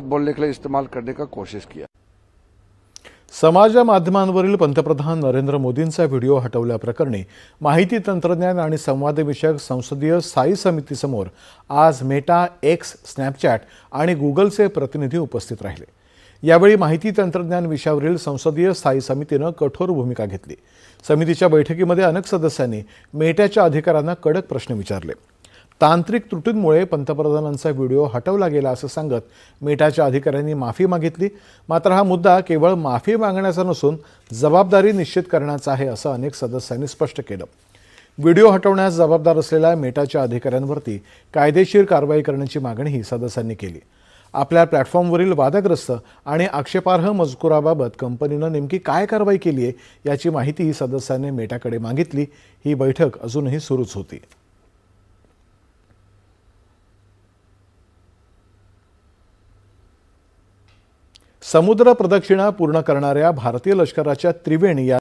बोलने के लिए इस्तेमाल करने का कोशिश किया। समाज माध्यमांवरील पंतप्रधान नरेंद्र मोदींचा व्हिडिओ हटवल्याप्रकरणी माहिती तंत्रज्ञान आणि संवाद विषयक संसदीय स्थायी समितीसमोर आज मेटा, एक्स, स्नॅपचॅट आणि गुगलचे प्रतिनिधी उपस्थित राहिले। यावेळी माहिती तंत्रज्ञान विषयावरील संसदीय स्थायी समितीने कठोर भूमिका घेतली। समितीच्या बैठकीमध्ये अनेक सदस्यांनी मेटाच्या अधिकाऱ्यांना कडक प्रश्न विचारले। तांत्रिक त्रुटींमुळे पंतप्रधानांचा व्हिडिओ हटवला गेला असं सांगत मेटाच्या अधिकाऱ्यांनी माफी मागितली। मात्र हा मुद्दा केवळ माफी मागण्याचा नसून जबाबदारी निश्चित करण्याचा आहे असं अनेक सदस्यांनी स्पष्ट केलं। व्हिडिओ हटवण्यास जबाबदार असलेल्या मेटाच्या अधिकाऱ्यांवरती कायदेशीर कारवाई करण्याची मागणीही सदस्यांनी केली। आपल्या प्लॅटफॉर्मवरील वादग्रस्त आणि आक्षेपार्ह मजकुराबाबत कंपनीने नेमकी काय कारवाई केली आहे याची माहिती सदस्यांनी मेटाकडे मागितली। ही बैठक अजूनही सुरूच होती। समुद्र प्रदक्षिणा पूर्ण करणाऱ्या भारतीय लष्कराच्या त्रिवेणी या